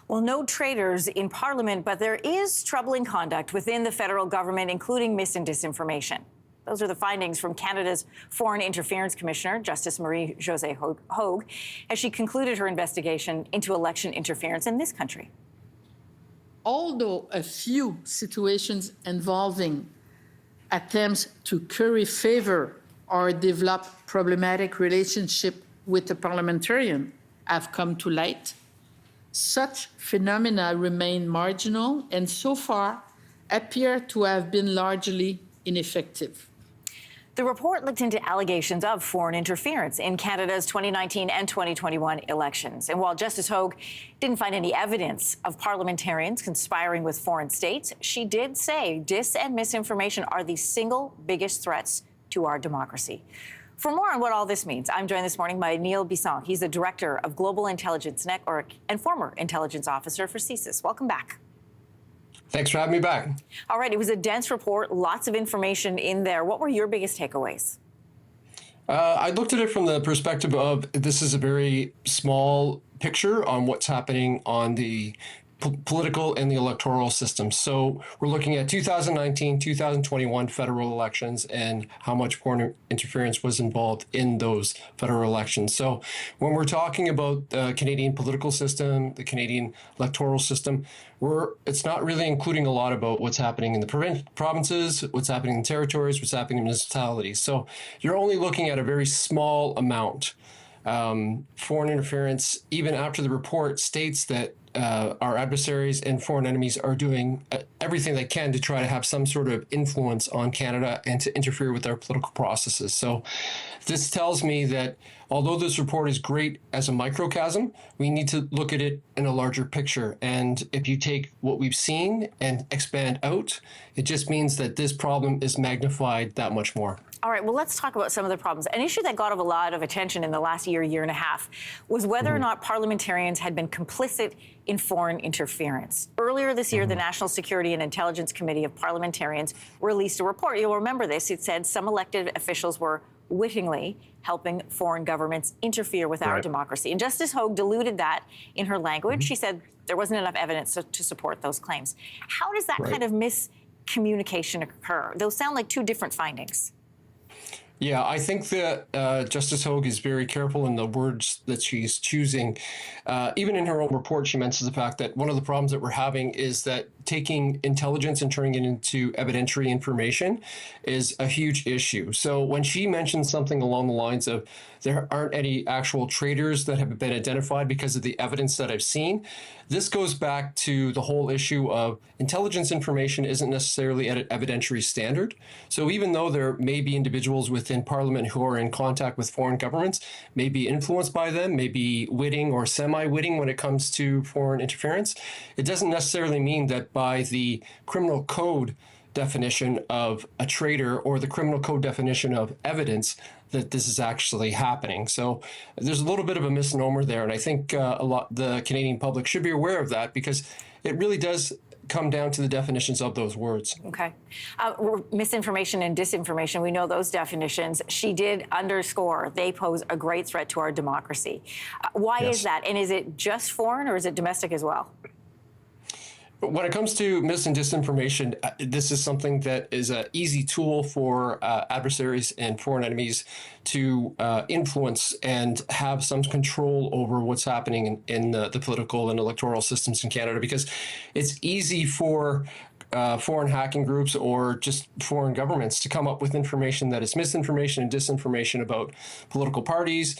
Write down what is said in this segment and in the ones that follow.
Well, no traitors in Parliament, but there is troubling conduct within the federal government, including mis and disinformation. Those are the findings from Canada's Foreign Interference Commissioner, Justice Marie-Josée Hogue, as she concluded her investigation into election interference in this country. Although a few situations involving attempts to curry favor or develop problematic relationship with the parliamentarian have come to light, such phenomena remain marginal and so far appear to have been largely ineffective. The report looked into allegations of foreign interference in Canada's 2019 and 2021 elections. And while Justice Hogue didn't find any evidence of parliamentarians conspiring with foreign states, she did say dis and misinformation are the single biggest threats to our democracy. For more on what all this means, I'm joined this morning by Neil Bisson. He's the Director of Global Intelligence Network and former intelligence officer for CSIS. Welcome back. Thanks for having me back. All right, it was a dense report, lots of information in there. What were your biggest takeaways? I looked at it from the perspective of this is a very small picture on what's happening on the political and the electoral system. So we're looking at 2019, 2021 federal elections and how much foreign interference was involved in those federal elections. So when we're talking about the Canadian political system, the Canadian electoral system, it's not really including a lot about what's happening in the provinces, what's happening in territories, what's happening in municipalities. So you're only looking at a very small amount. Foreign interference, even after the report states that our adversaries and foreign enemies are doing everything they can to try to have some sort of influence on Canada and to interfere with our political processes. So this tells me that although this report is great as a microcosm, we need to look at it in a larger picture. And if you take what we've seen and expand out, it just means that this problem is magnified that much more. All right, well, let's talk about some of the problems. An issue that got a lot of attention in the last year and a half was whether or not parliamentarians had been complicit in foreign interference. Earlier this year, the National Security and Intelligence Committee of Parliamentarians released a report. You'll remember this. It said some elected officials were wittingly helping foreign governments interfere with our democracy. And Justice Hogue diluted that in her language. She said there wasn't enough evidence to support those claims. How does that kind of miscommunication occur? Those sound like two different findings. Yeah, I think that Justice Hogue is very careful in the words that she's choosing. Even in her own report, she mentions the fact that one of the problems that we're having is that taking intelligence and turning it into evidentiary information is a huge issue. So when she mentions something along the lines of there aren't any actual traitors that have been identified because of the evidence that I've seen, this goes back to the whole issue of intelligence information isn't necessarily at an evidentiary standard. So even though there may be individuals within Parliament who are in contact with foreign governments, may be influenced by them, may be witting or semi-witting when it comes to foreign interference, it doesn't necessarily mean that by the criminal code definition of a traitor or the criminal code definition of evidence that this is actually happening. So there's a little bit of a misnomer there. And I think the Canadian public should be aware of that because it really does come down to the definitions of those words. Okay. Misinformation and disinformation, we know those definitions. She did underscore they pose a great threat to our democracy. Why is that? And is it just foreign or is it domestic as well? When it comes to mis and disinformation, this is something that is an easy tool for adversaries and foreign enemies to influence and have some control over what's happening in the political and electoral systems in Canada, because it's easy for foreign hacking groups or just foreign governments to come up with information that is misinformation and disinformation about political parties,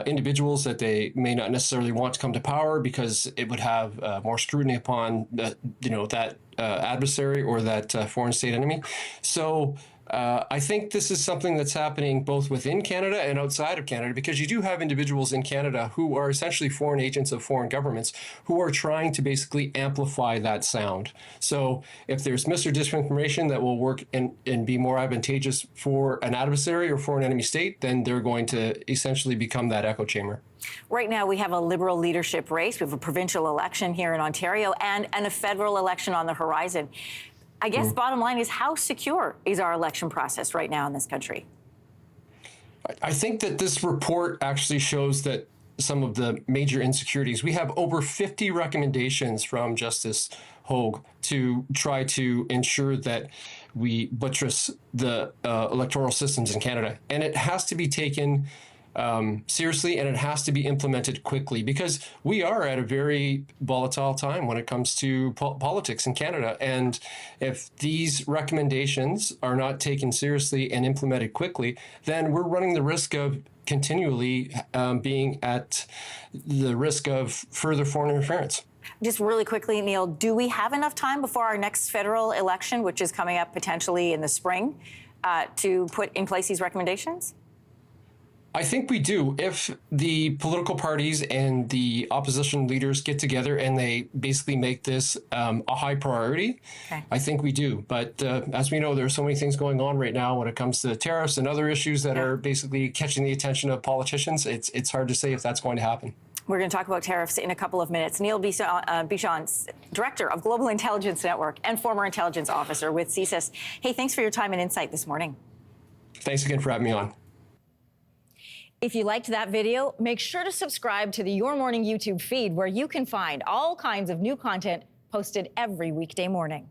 individuals that they may not necessarily want to come to power because it would have more scrutiny upon that adversary or that foreign state enemy. So I think this is something that's happening both within Canada and outside of Canada, because you do have individuals in Canada who are essentially foreign agents of foreign governments who are trying to basically amplify that sound. So if there's mis or disinformation that will work and be more advantageous for an adversary or for an enemy state, then they're going to essentially become that echo chamber. Right now, we have a Liberal leadership race. We have a provincial election here in Ontario and a federal election on the horizon. I guess bottom line is, how secure is our election process right now in this country? I think that this report actually shows that some of the major insecurities. We have over 50 recommendations from Justice Hogue to try to ensure that we buttress the electoral systems in Canada. And it has to be taken seriously, and it has to be implemented quickly, because we are at a very volatile time when it comes to politics in Canada. And if these recommendations are not taken seriously and implemented quickly, then we're running the risk of continually being at the risk of further foreign interference. Just really quickly, Neil, do we have enough time before our next federal election, which is coming up potentially in the spring, to put in place these recommendations? I think we do. If the political parties and the opposition leaders get together and they basically make this a high priority, okay, I think we do. But as we know, there are so many things going on right now when it comes to tariffs and other issues that are basically catching the attention of politicians. It's hard to say if that's going to happen. We're going to talk about tariffs in a couple of minutes. Neil Bichon, Director of Global Intelligence Network and former intelligence officer with CSIS. Hey, thanks for your time and insight this morning. Thanks again for having me on. If you liked that video, make sure to subscribe to the Your Morning YouTube feed, where you can find all kinds of new content posted every weekday morning.